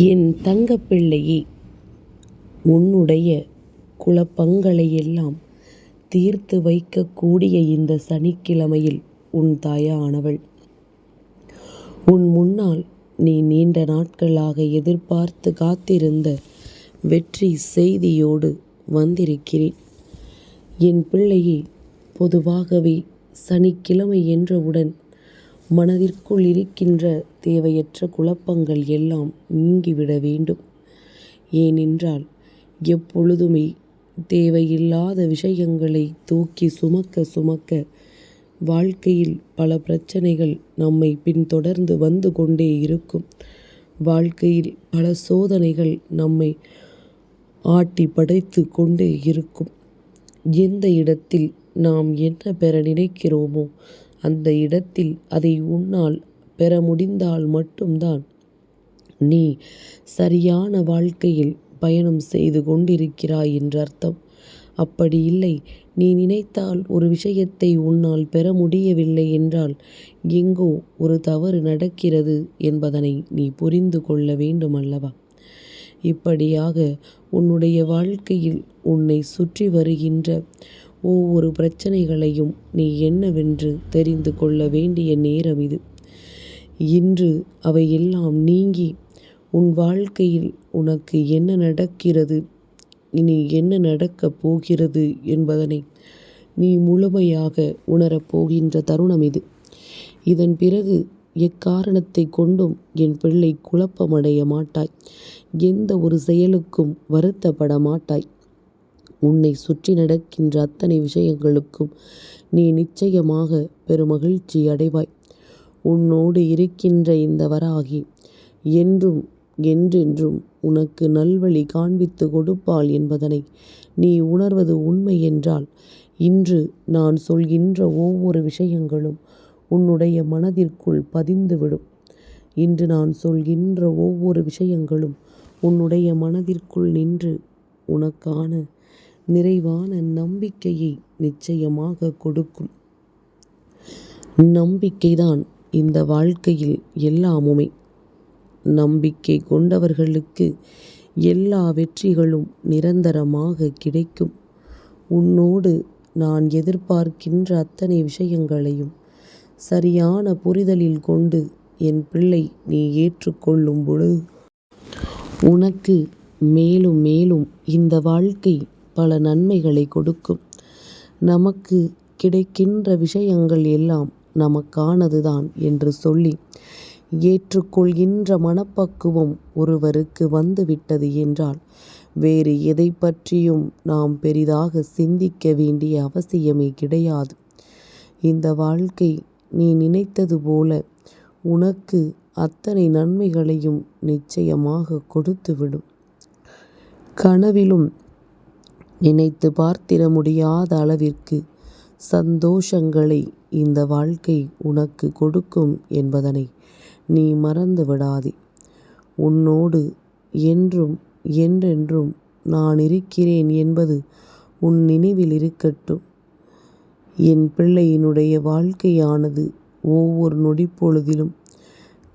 என் தங்கப்பிள்ளையே, உன்னுடைய குழப்பங்களையெல்லாம் தீர்த்து வைக்கக்கூடிய இந்த சனிக்கிழமையில் உன் தாயானவள் உன் முன்னால் நீ நீண்ட நாட்களாக எதிர்பார்த்து காத்திருந்த வெற்றி செய்தியோடு வந்திருக்கிறேன். என் பிள்ளையே, பொதுவாகவே சனிக்கிழமை என்றவுடன் மனதிற்குள் இருக்கின்ற தேவையற்ற குழப்பங்கள் எல்லாம் நீங்கிவிட வேண்டும். ஏனென்றால் எப்பொழுதுமே தேவையில்லாத விஷயங்களை தூக்கி சுமக்க வாழ்க்கையில் பல பிரச்சனைகள் நம்மை பின்தொடர்ந்து வந்து கொண்டே இருக்கும். வாழ்க்கையில் பல சோதனைகள் நம்மை ஆட்டி படைத்து கொண்டே இருக்கும். எந்த இடத்தில் நாம் என்ன பெற நினைக்கிறோமோ அந்த இடத்தில் அதை உன்னால் பெற முடிந்தால் மட்டும்தான் நீ சரியான வாழ்க்கையில் பயணம் செய்து கொண்டிருக்கிறாய் என்று அர்த்தம். அப்படி இல்லை, நீ நினைத்தால் ஒரு விஷயத்தை உன்னால் பெற முடியவில்லை என்றால் எங்கோ ஒரு தவறு நடக்கிறது என்பதனை நீ புரிந்து கொள்ள வேண்டும் அல்லவா? இப்படியாக உன்னுடைய வாழ்க்கையில் உன்னை சுற்றி வருகின்ற ஒவ்வொரு பிரச்சனைகளையும் நீ என்னவென்று தெரிந்து கொள்ள வேண்டிய நேரம் இது. இன்று அவையெல்லாம் நீங்கி உன் வாழ்க்கையில் உனக்கு என்ன நடக்கிறது, இனி என்ன நடக்கப் போகிறது என்பதனை நீ முழுமையாக உணரப்போகின்ற தருணம் இது. இதன் பிறகு எக்காரணத்தை கொண்டும் என் பிள்ளை குழப்பமடைய மாட்டாய். எந்த ஒரு செயலுக்கும் வருத்தப்பட மாட்டாய். உன்னை சுற்றி நடக்கின்ற அத்தனை விஷயங்களுக்கும் நீ நிச்சயமாக பெருமகிழ்ச்சி அடைவாய். உன்னோடு இருக்கின்ற இந்த வராகி என்றும் என்றென்றும் உனக்கு நல்வழி காண்பித்து கொடுப்பாள் என்பதனை நீ உணர்வது உண்மை என்றால் இன்று நான் சொல்கின்ற ஒவ்வொரு விஷயங்களும் உன்னுடைய மனதிற்குள் பதிந்துவிடும். இன்று நான் சொல்கின்ற ஒவ்வொரு விஷயங்களும் உன்னுடைய மனதிற்குள் நின்று உனக்கான நிறைவான நம்பிக்கையை நிச்சயமாக கொடுக்கும். நம்பிக்கைதான் இந்த வாழ்க்கையில் எல்லாமுமே. நம்பிக்கை கொண்டவர்களுக்கு எல்லா வெற்றிகளும் நிரந்தரமாக கிடைக்கும். உன்னோடு நான் எதிர்பார்க்கின்ற அத்தனை விஷயங்களையும் சரியான புரிதலில் கொண்டு என் பிள்ளை நீ ஏற்றுக்கொள்ளும் பொழுது உனக்கு மேலும் மேலும் இந்த வாழ்க்கை பல நன்மைகளை கொடுக்கும். நமக்கு கிடைக்கின்ற விஷயங்கள் எல்லாம் நமக்கானதுதான் என்று சொல்லி ஏற்றுக்கொள்கின்ற மனப்பக்குவம் ஒருவருக்கு வந்துவிட்டது என்றால் வேறு எதை பற்றியும் நாம் பெரிதாக சிந்திக்க வேண்டிய அவசியமே கிடையாது. இந்த வாழ்க்கை நீ நினைத்தது போல உனக்கு அத்தனை நன்மைகளையும் நிச்சயமாக கொடுத்துவிடும். கனவிலும் நினைத்து பார்த்திட முடியாத அளவிற்கு சந்தோஷங்களை இந்த வாழ்க்கை உனக்கு கொடுக்கும் என்பதனை நீ மறந்து விடாதே. உன்னோடு என்றும் என்றென்றும் நான் இருக்கிறேன் என்பது உன் நினைவில் இருக்கட்டும். என் பிள்ளையினுடைய வாழ்க்கையானது ஒவ்வொரு நொடிப்பொழுதிலும்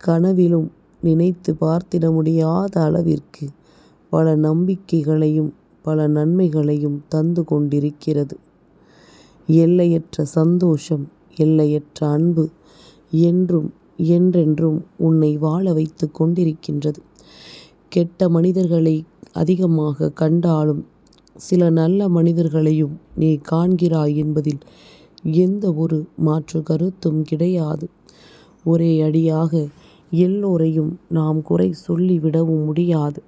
கனவிலும் நினைத்து பார்த்திட முடியாத அளவிற்கு பல நம்பிக்கைகளையும் பல நன்மைகளையும் தந்து கொண்டிருக்கிறது. எல்லையற்ற சந்தோஷம், எல்லையற்ற அன்பு என்றும் என்றென்றும் உன்னை வாழ வைத்து கொண்டிருக்கின்றது. கெட்ட மனிதர்களை அதிகமாக கண்டாலும் சில நல்ல மனிதர்களையும் நீ காண்கிறாய் என்பதில் எந்த ஒரு மாற்று கருத்தும் கிடையாது. ஒரே அடியாக எல்லோரையும் நாம் குறை சொல்லிவிடவும் முடியாது.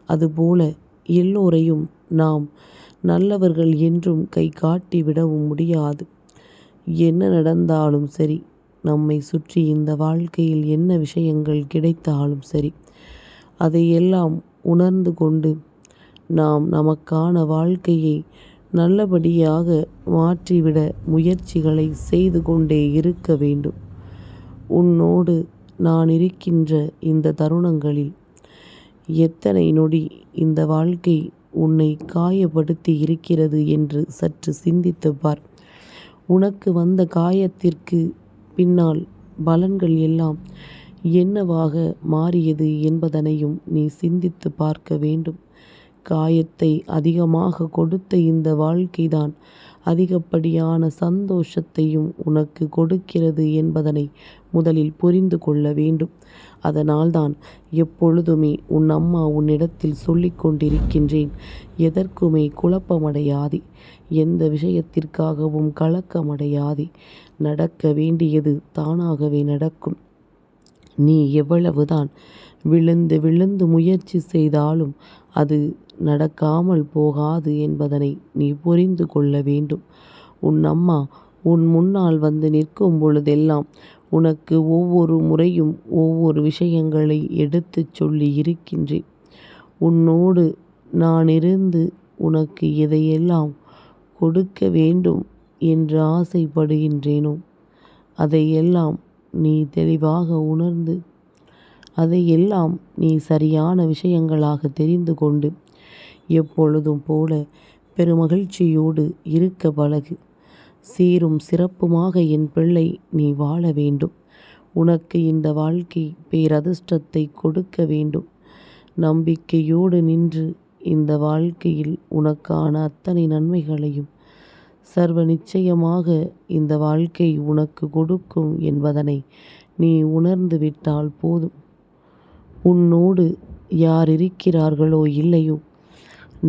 அதுபோல எல்லோரையும் நாம் நல்லவர்கள் என்றும் கை காட்டி விடவும் முடியாது. என்ன நடந்தாலும் சரி, நம்மை சுற்றி இந்த வாழ்க்கையில் என்ன விஷயங்கள் கிடைத்தாலும் சரி, அதையெல்லாம் உணர்ந்து கொண்டு நாம் நமக்கான வாழ்க்கையை நல்லபடியாக மாற்றிவிட முயற்சிகளை செய்து கொண்டே இருக்க வேண்டும். உன்னோடு நான் இருக்கின்ற இந்த தருணங்களில் எத்தனை நொடி இந்த வாழ்க்கை உன்னை காயப்படுத்தி இருக்கிறது என்று சற்று சிந்தித்து பார். உனக்கு வந்த காயத்திற்கு பின்னால் பலன்கள் எல்லாம் என்னவாக மாறியது என்பதனையும் நீ சிந்தித்து பார்க்க வேண்டும். காயத்தை அதிகமாக கொடுத்த இந்த வாழ்க்கைதான் அதிகப்படியான சந்தோஷத்தையும் உனக்கு கொடுக்கிறது என்பதனை முதலில் புரிந்து கொள்ள வேண்டும். அதனால்தான் எப்பொழுதுமே உன் அம்மா உன்னிடத்தில் சொல்லிக் கொண்டிருக்கின்றேன், எதற்குமே குழப்பமடையாதே, எந்த விஷயத்திற்காகவும் கலக்கமடையாதே. நடக்க வேண்டியது தானாகவே நடக்கும். நீ எவ்வளவுதான் விழுந்து விழுந்து முயற்சி செய்தாலும் அது நடக்காமல் போகாது என்பதனை நீ புரிந்து கொள்ள வேண்டும். உன் அம்மா உன் முன்னால் வந்து நிற்கும் பொழுதெல்லாம் உனக்கு ஒவ்வொரு முறையும் ஒவ்வொரு விஷயங்களை எடுத்துச் சொல்லி இருக்கின்றேன். உன்னோடு நான் இருந்து உனக்கு எதையெல்லாம் கொடுக்க வேண்டும் என்று ஆசைப்படுகின்றேனோ அதையெல்லாம் நீ தெளிவாக உணர்ந்து அதையெல்லாம் நீ சரியான விஷயங்களாக தெரிந்து கொண்டு எப்பொழுதும் போல பெருமகிழ்ச்சியோடு இருக்க பழகு. சீரும் சிறப்புமாக என் பிள்ளை நீ வாழ வேண்டும். உனக்கு இந்த வாழ்க்கை பேரதிர்ஷ்டத்தை கொடுக்க வேண்டும். நம்பிக்கையோடு நின்று இந்த வாழ்க்கையில் உனக்கான அத்தனை நன்மைகளையும் சர்வ நிச்சயமாக இந்த வாழ்க்கை உனக்கு கொடுக்கும் என்பதனை நீ உணர்ந்து விட்டால் போதும். உன்னோடு யார் இருக்கிறார்களோ இல்லையோ,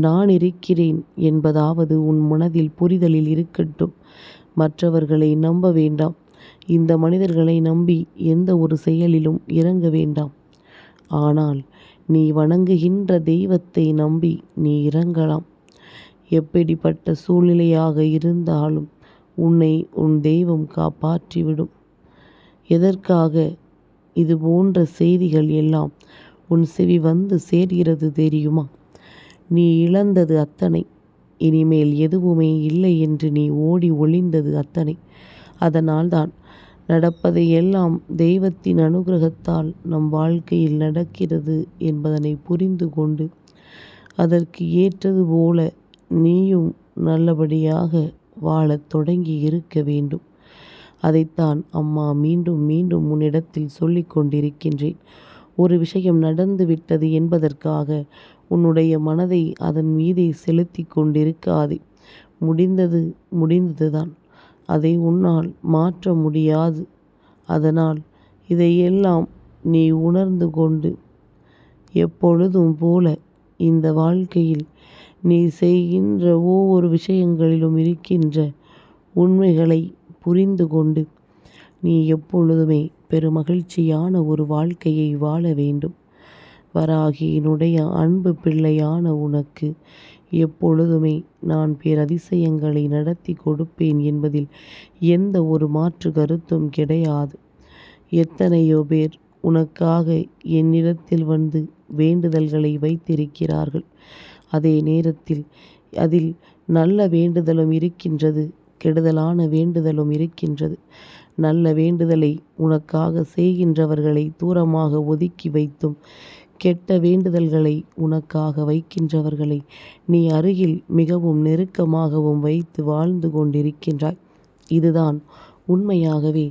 நான் இருக்கிறேன் என்பதாவது உன் மனதில் புரிதலில் இருக்கட்டும். மற்றவர்களை நம்ப வேண்டாம். இந்த மனிதர்களை நம்பி எந்த ஒரு செயலிலும் இறங்க வேண்டாம். ஆனால் நீ வணங்குகின்ற தெய்வத்தை நம்பி நீ இறங்கலாம். எப்படிப்பட்ட சூழ்நிலையாக இருந்தாலும் உன்னை உன் தெய்வம் காப்பாற்றிவிடும். எதற்காக இது போன்ற செய்திகள் எல்லாம் உன் செவி வந்து சேர்கிறது தெரியுமா? நீ இழந்தது அத்தனை, இனிமேல் எதுவுமே இல்லை என்று நீ ஓடி ஒளிந்தது அத்தனை. அதனால்தான் நடப்பதை எல்லாம் தெய்வத்தின் அனுகிரகத்தால் நம் வாழ்க்கையில் நடக்கிறது என்பதனை புரிந்து கொண்டு அதற்கு ஏற்றது போல நீயும் நல்லபடியாக வாழத் தொடங்கி இருக்க வேண்டும். அதைத்தான் அம்மா மீண்டும் மீண்டும் உன்னிடத்தில் சொல்லிக் கொண்டிருக்கின்றேன். ஒரு விஷயம் நடந்து விட்டது என்பதற்காக உன்னுடைய மனதை அதன் மீதே செலுத்தி கொண்டிருக்காதே. முடிந்தது முடிந்ததுதான். அதை உன்னால் மாற்ற முடியாது. அதனால் இதையெல்லாம் நீ உணர்ந்து கொண்டு எப்பொழுதும் போல இந்த வாழ்க்கையில் நீ செய்கின்ற ஒவ்வொரு விஷயங்களிலும் இருக்கின்ற உண்மைகளை புரிந்து கொண்டு நீ எப்பொழுதுமே பெருமகிழ்ச்சியான ஒரு வாழ்க்கையை வாழ வேண்டும். வராகியினுடைய அன்பு பிள்ளையான உனக்கு எப்பொழுதுமே நான் பேரதிசயங்களை நடத்தி கொடுப்பேன் என்பதில் எந்த ஒரு மாற்று கருத்தும் கிடையாது. எத்தனையோ பேர் உனக்காக என்னிடத்தில் வந்து வேண்டுதல்களை வைத்திருக்கிறார்கள். அதே நேரத்தில் அதில் நல்ல வேண்டுதலும் இருக்கின்றது, கெடுதலான வேண்டுதலும் இருக்கின்றது. நல்ல வேண்டுதலை உனக்காக செய்கின்றவர்களை தூரமாக ஒதுக்கி வைத்தும் கெட்ட வேண்டுதல்களை உனக்காக வைக்கின்றவர்களை நீ அருகில் மிகவும் நெருக்கமாகவும் வைத்து வாழ்ந்து கொண்டிருக்கின்றாய். இதுதான் உண்மையாகவே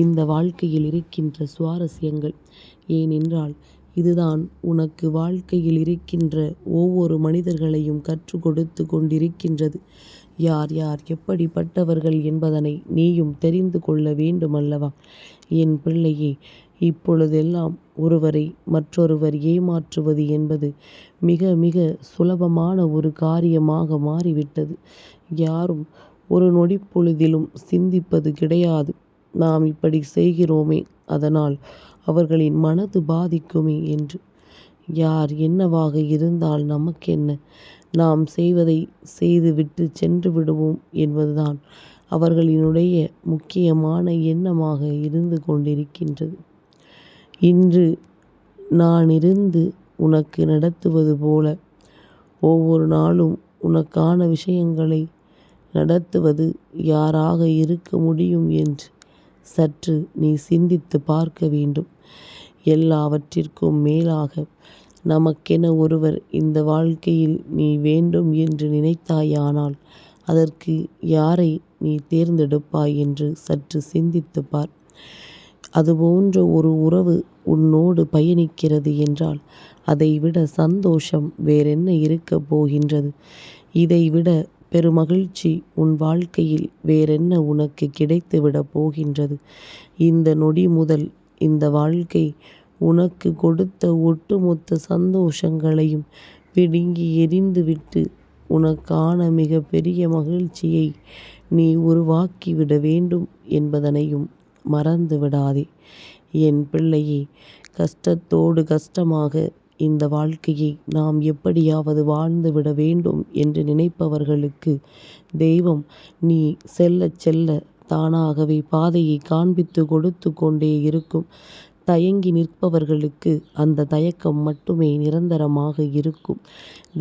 இந்த வாழ்க்கையில் இருக்கின்ற சுவாரஸ்யங்கள். ஏனென்றால் இதுதான் உனக்கு வாழ்க்கையில் இருக்கின்ற ஒவ்வொரு மனிதர்களையும் கற்றுக் கொடுத்து கொண்டிருக்கின்றது. யார் யார் எப்படிப்பட்டவர்கள் என்பதனை நீயும் தெரிந்து கொள்ள வேண்டுமல்லவா? என் பிள்ளையே, இப்பொழுதெல்லாம் ஒருவரை மற்றொருவர் ஏமாற்றுவது என்பது மிக மிக சுலபமான ஒரு காரியமாக மாறிவிட்டது. யாரும் ஒரு நொடி பொழுதிலும் சிந்திப்பது கிடையாது. நாம் இப்படி செய்கிறோமே, அதனால் அவர்களின் மனது பாதிக்குமே என்று. யார் என்னவாக இருந்தால் நமக்கென்ன, நாம் செய்வதை செய்துவிட்டு சென்று விடுவோம் என்பதுதான் அவர்களினுடைய முக்கியமான எண்ணமாக இருந்து கொண்டிருக்கின்றது. இன்று நான் இருந்து உனக்கு நடத்துவது போல ஒவ்வொரு நாளும் உனக்கான விஷயங்களை நடத்துவது யாராக இருக்க முடியும் என்று சற்று நீ சிந்தித்து பார்க்க வேண்டும். எல்லாவற்றிற்கும் மேலாக நமக்கென ஒருவர் இந்த வாழ்க்கையில் நீ வேண்டும் என்று நினைத்தாயானால் அதற்கு யாரை நீ தேர்ந்தெடுப்பாய் என்று சற்று சிந்தித்து பார். அதுபோன்ற ஒரு உறவு உன்னோடு பயணிக்கிறது என்றால் அதைவிட சந்தோஷம் வேறென்ன இருக்கப் போகின்றது? இதைவிட பெருமகிழ்ச்சி உன் வாழ்க்கையில் வேறென்ன உனக்கு கிடைத்துவிடப் போகின்றது? இந்த நொடி முதல் இந்த வாழ்க்கை உனக்கு கொடுத்த ஒட்டுமொத்த சந்தோஷங்களையும் பிடுங்கி எறிந்துவிட்டு உனக்கான மிக பெரிய மகிழ்ச்சியை நீ உருவாக்கிவிட வேண்டும் என்பதனையும் மறந்து விடாதே. என் பிள்ளையே, கஷ்டத்தோடு கஷ்டமாக இந்த வாழ்க்கையை நாம் எப்படியாவது வாழ்ந்துவிட வேண்டும் என்று நினைப்பவர்களுக்கு தெய்வம் நீ செல்ல செல்ல தானாகவே பாதையை காண்பித்து கொடுத்து கொண்டே இருக்கும். தயங்கி நிற்பவர்களுக்கு அந்த தயக்கம் மட்டுமே நிரந்தரமாக இருக்கும்.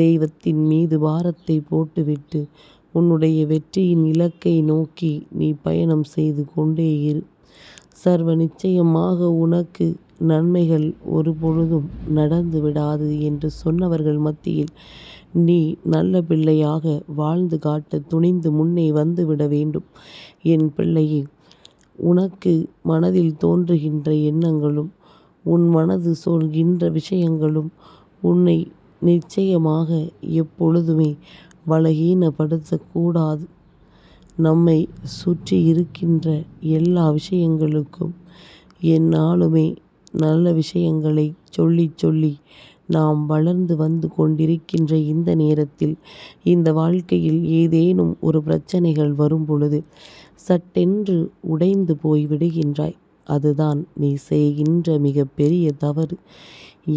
தெய்வத்தின் மீது பாரத்தை போட்டுவிட்டு உன்னுடைய வெற்றியின் இலக்கை நோக்கி நீ பயணம் செய்து கொண்டே இரு. சர்வ நிச்சயமாக உனக்கு நன்மைகள் ஒருபொழுதும் நடந்து விடாது என்று சொன்னவர்கள் மத்தியில் நீ நல்ல பிள்ளையாக வாழ்ந்து காட்ட துணிந்து முன்னே வந்துவிட வேண்டும். என் பிள்ளையே, உனக்கு மனதில் தோன்றுகின்ற எண்ணங்களும் உன் மனது சொல்கின்ற விஷயங்களும் உன்னை நிச்சயமாக எப்பொழுதுமே பலகீனப்படுத்தக்கூடாது. நம்மை சுற்றி இருக்கின்ற எல்லா விஷயங்களுக்கும் எந்நாளுமே நல்ல விஷயங்களை சொல்லி சொல்லி நாம் வளர்ந்து வந்து கொண்டிருக்கின்ற இந்த நேரத்தில் இந்த வாழ்க்கையில் ஏதேனும் ஒரு பிரச்சனைகள் வரும் பொழுது சட்டென்று உடைந்து போய் விடுகின்றாய். அதுதான் நீ செய்கின்ற மிக பெரிய தவறு.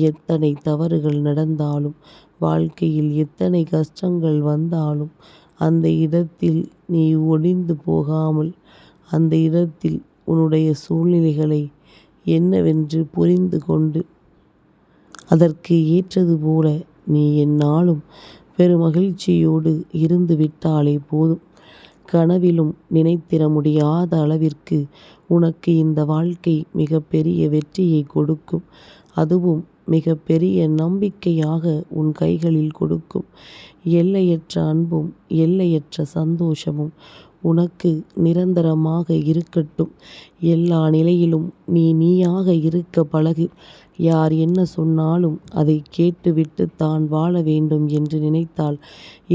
எத்தனை தவறுகள் நடந்தாலும் வாழ்க்கையில் எத்தனை கஷ்டங்கள் வந்தாலும் அந்த இடத்தில் நீ ஒடிந்து போகாமல் அந்த இடத்தில் உன்னுடைய சூழ்நிலைகளை என்னவென்று புரிந்து கொண்டு அதற்கு ஏற்றது போல நீ எந்நாளும் பெருமகிழ்ச்சியோடு இருந்து விட்டாலே போதும். கனவிலும் நினைத்திட முடியாத அளவிற்கு உனக்கு இந்த வாழ்க்கை மிக பெரிய வெற்றியை கொடுக்கும். அதுவும் மிக பெரிய நம்பிக்கையாக உன் கைகளில் கொடுக்கும். எல்லையற்ற அன்பும் எல்லையற்ற சந்தோஷமும் உனக்கு நிரந்தரமாக இருக்கட்டும். எல்லா நிலையிலும் நீ நீயாக இருக்க பழகு. யார் என்ன சொன்னாலும் அதை கேட்டுவிட்டு தான் வாழ வேண்டும் என்று நினைத்தால்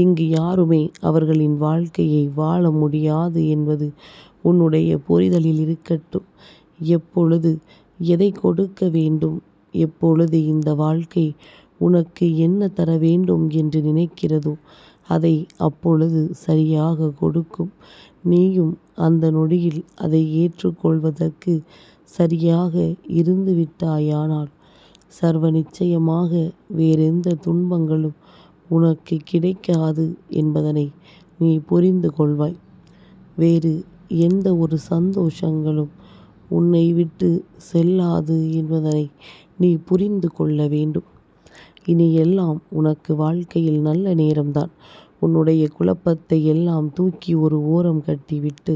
இங்கு யாருமே அவர்களின் வாழ்க்கையை வாழ முடியாது என்பது உன்னுடைய புரிதலில் இருக்கட்டும். எப்பொழுது எதை கொடுக்க வேண்டும், எப்பொழுது இந்த வாழ்க்கை உனக்கு என்ன தர வேண்டும் என்று நினைக்கிறதோ அதை அப்பொழுது சரியாக கொடுக்கும். நீயும் அந்த நொடியில் அதை ஏற்றுக்கொள்வதற்கு சரியாக இருந்து விட்டாயானால் சர்வ நிச்சயமாக வேறெந்த துன்பங்களும் உனக்கு கிடைக்காது என்பதனை நீ புரிந்து கொள்வாய். வேறு எந்த ஒரு சந்தோஷங்களும் உன்னை விட்டு செல்லாது என்பதனை நீ புரிந்து கொள்ள வேண்டும். இனி எல்லாம் உனக்கு வாழ்க்கையில் நல்ல நேரம்தான். உன்னுடைய குழப்பத்தை எல்லாம் தூக்கி ஒரு ஓரம் கட்டிவிட்டு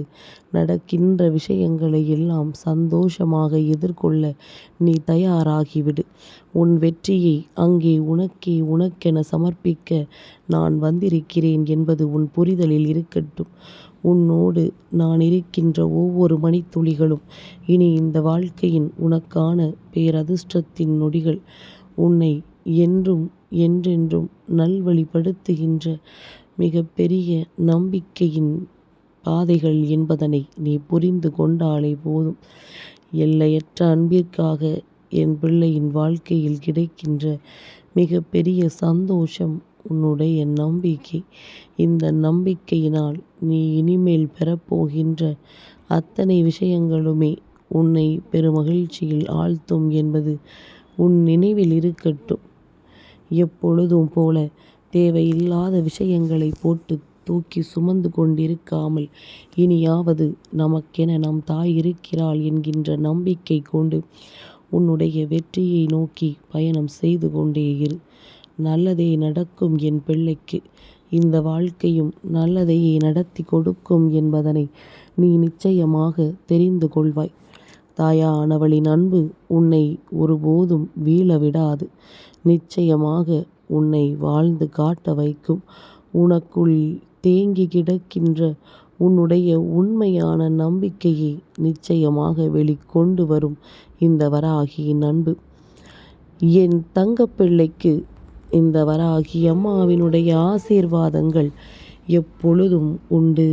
நடக்கின்ற விஷயங்களை எல்லாம் சந்தோஷமாக எதிர்கொள்ள நீ தயாராகிவிடு. உன் வெற்றியை அங்கே உனக்கென சமர்ப்பிக்க நான் வந்திருக்கிறேன் என்பது உன் புரிதலில் இருக்கட்டும். உன்னோடு நான் இருக்கின்ற ஒவ்வொரு மணித்துளிகளும் இனி இந்த வாழ்க்கையின் உனக்கான பேரதிர்ஷ்டத்தின் நொடிகள். உன்னை என்றும் என்றென்றும் நல்வழிப்படுத்துகின்ற மிக பெரிய நம்பிக்கையின் பாதைகள் என்பதனை நீ புரிந்து கொண்டாலே போதும். எல்லையற்ற அன்பிற்காக என் பிள்ளையின் வாழ்க்கையில் கிடைக்கின்ற மிக பெரிய சந்தோஷம் உன்னுடைய நம்பிக்கை. இந்த நம்பிக்கையினால் நீ இனிமேல் பெறப்போகின்ற அத்தனை விஷயங்களுமே உன்னை பெருமகிழ்ச்சியில் ஆழ்த்தும் என்பது உன் நினைவில் இருக்கட்டும். எப்பொழுதும் போல தேவையில்லாத விஷயங்களை போட்டு தூக்கி சுமந்து கொண்டிருக்காமல் இனியாவது நமக்கென நம் தாய் இருக்கிறாள் என்கின்ற நம்பிக்கை கொண்டு உன்னுடைய வெற்றியை நோக்கி பயணம் செய்து கொண்டே இரு. நல்லதே நடக்கும் என் பிள்ளைக்கு. இந்த வாழ்க்கையும் நல்லதையே நடத்தி கொடுக்கும் என்பதனை நீ நிச்சயமாக தெரிந்து கொள்வாய். தாயானவளின் அன்பு உன்னை ஒருபோதும் வீழ விடாது. நிச்சயமாக உன்னை வாழ்ந்து காட்ட வைக்கும். உனக்குள் தேங்கி கிடக்கின்ற உன்னுடைய உண்மையான நம்பிக்கையை நிச்சயமாக வெளிக்கொண்டு வரும் இந்த வராகியின் அன்பு. என் தங்கப்பிள்ளைக்கு இந்த வராகி அம்மாவினுடைய ஆசீர்வாதங்கள் எப்பொழுதும் உண்டு.